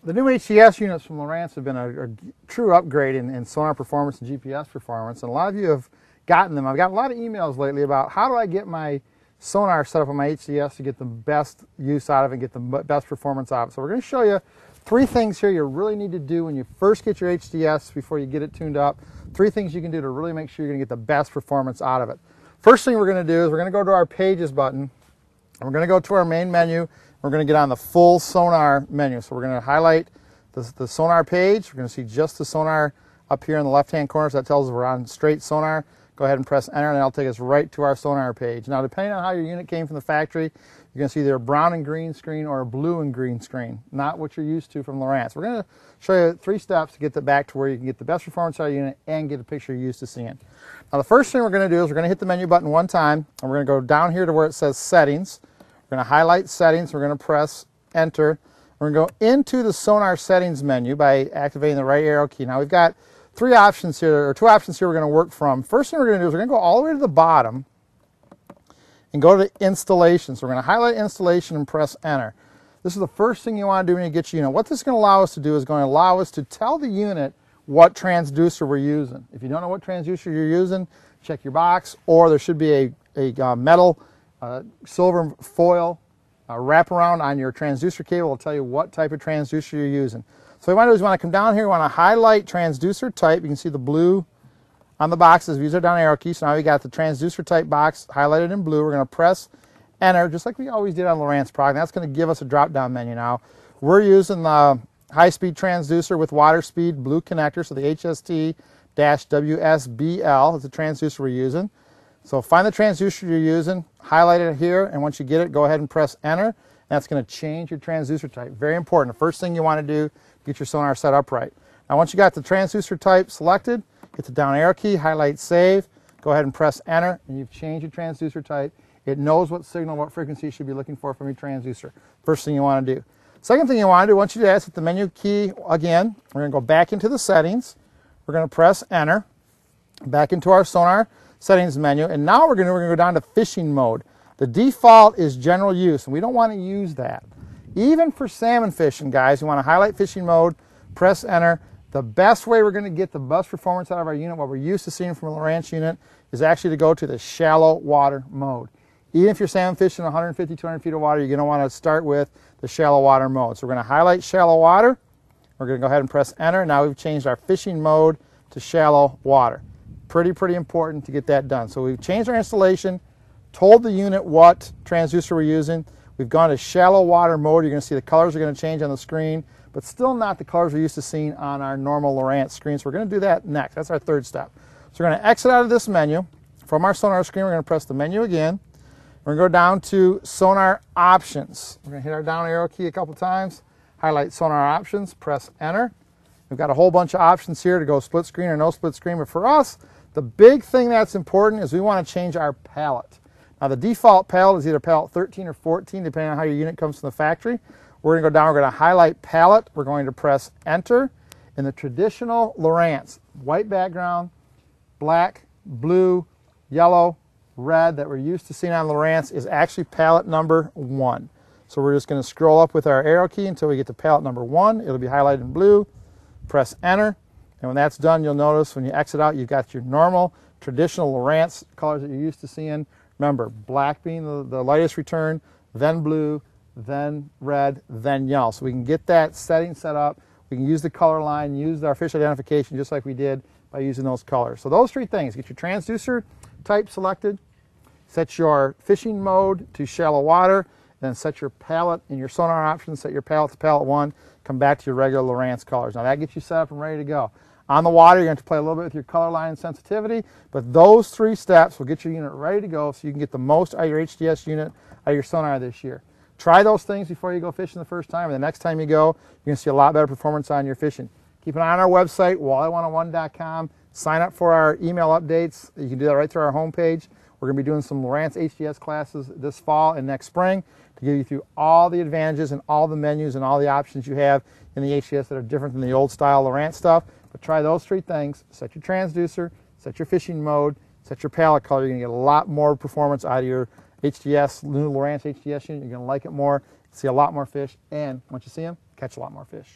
The new HDS units from Lowrance have been a true upgrade in sonar performance and GPS performance, and a lot of you have gotten them. I've got a lot of emails lately about how do I get my sonar set up on my HDS to get the best use out of it and get the best performance out of it. So we're going to show you 3 things here you really need to do when you first get your HDS before you get it tuned up. 3 things you can do to really make sure you're going to get the best performance out of it. First thing we're going to do is we're going to go to our Pages button, and we're going to go to our main menu. We're going to get on the full Sonar menu. So we're going to highlight the Sonar page. We're going to see just the Sonar up here in the left-hand corner. So that tells us we're on straight Sonar. Go ahead and press Enter, and that'll take us right to our Sonar page. Now, depending on how your unit came from the factory, you're going to see either a brown and green screen or a blue and green screen, not what you're used to from Lowrance. We're going to show you 3 steps to get that back to where you can get the best performance out of your unit and get a picture you're used to seeing. Now, the first thing we're going to do is we're going to hit the menu button 1 time, and we're going to go down here to where it says Settings. We're going to highlight Settings. We're going to press Enter. We're going to go into the Sonar Settings menu by activating the right arrow key. Now, we've got 3 options here, or 2 options here we're going to work from. First thing we're going to do is we're going to go all the way to the bottom and go to Installation. So we're going to highlight Installation and press Enter. This is the first thing you want to do when you get your unit. What this is going to allow us to do is going to allow us to tell the unit what transducer we're using. If you don't know what transducer you're using, check your box, or there should be a metal silver foil wraparound on your transducer cable. Will tell you what type of transducer you're using. So what we want to do is we want to come down here, we want to highlight transducer type. You can see the blue on the boxes. We use our down arrow key. So now we got the transducer type box highlighted in blue. We're going to press Enter, just like we always did on Lowrance product. That's going to give us a drop down menu now. We're using the high-speed transducer with water speed blue connector, so the HST-WSBL is the transducer we're using. So find the transducer you're using, highlight it here, and once you get it, go ahead and press Enter. That's going to change your transducer type. Very important. The first thing you want to do to get your sonar set up right. Now once you got the transducer type selected, hit the down arrow key, highlight Save, go ahead and press Enter, and you've changed your transducer type. It knows what signal, what frequency you should be looking for from your transducer. First thing you want to do. Second thing you want to do, once you do that, hit the menu key again. We're going to go back into the settings. We're going to press Enter, back into our Sonar settings menu, and now we're going to go down to fishing mode. The default is general use, and we don't want to use that. Even for salmon fishing, guys, you want to highlight fishing mode, press Enter. The best way we're going to get the best performance out of our unit, what we're used to seeing from a Lowrance unit, is actually to go to the shallow water mode. Even if you're salmon fishing 150, 200 feet of water, you're going to want to start with the shallow water mode. So we're going to highlight shallow water. We're going to go ahead and press Enter. Now we've changed our fishing mode to shallow water. Pretty important to get that done. So we've changed our installation, told the unit what transducer we're using. We've gone to shallow water mode. You're going to see the colors are going to change on the screen, but still not the colors we're used to seeing on our normal Lowrance screen. So we're going to do that next. That's our 3rd step. So we're going to exit out of this menu. From our Sonar screen, we're going to press the menu again. We're going to go down to Sonar Options. We're going to hit our down arrow key a couple times, highlight Sonar Options, press Enter. We've got a whole bunch of options here to go split screen or no split screen, but for us, the big thing that's important is we want to change our palette. Now the default palette is either palette 13 or 14, depending on how your unit comes from the factory. We're going to go down, we're going to highlight palette, we're going to press Enter. In the traditional Lowrance, white background, black, blue, yellow, red that we're used to seeing on Lowrance is actually palette number 1. So we're just going to scroll up with our arrow key until we get to palette number 1. It'll be highlighted in blue. Press Enter. And when that's done, you'll notice when you exit out, you've got your normal, traditional Lowrance colors that you're used to seeing. Remember, black being the lightest return, then blue, then red, then yellow. So we can get that setting set up. We can use the color line, use our fish identification just like we did by using those colors. So those 3 things, get your transducer type selected, set your fishing mode to shallow water, then set your palette in your Sonar options, set your palette to palette 1, come back to your regular Lowrance colors. Now that gets you set up and ready to go. On the water, you're going to have to play a little bit with your color line and sensitivity, but those 3 steps will get your unit ready to go so you can get the most out of your HDS unit, out of your Sonar this year. Try those things before you go fishing the first time, and the next time you go, you're going to see a lot better performance on your fishing. Keep an eye on our website, walleye101.com. Sign up for our email updates. You can do that right through our homepage. We're going to be doing some Lowrance HDS classes this fall and next spring to get you through all the advantages and all the menus and all the options you have in the HDS that are different than the old style Lowrance stuff. But try those 3 things. Set your transducer, set your fishing mode, set your palette color. You're going to get a lot more performance out of your HDS, new Lowrance HDS unit. You're going to like it more, see a lot more fish, and once you see them, catch a lot more fish.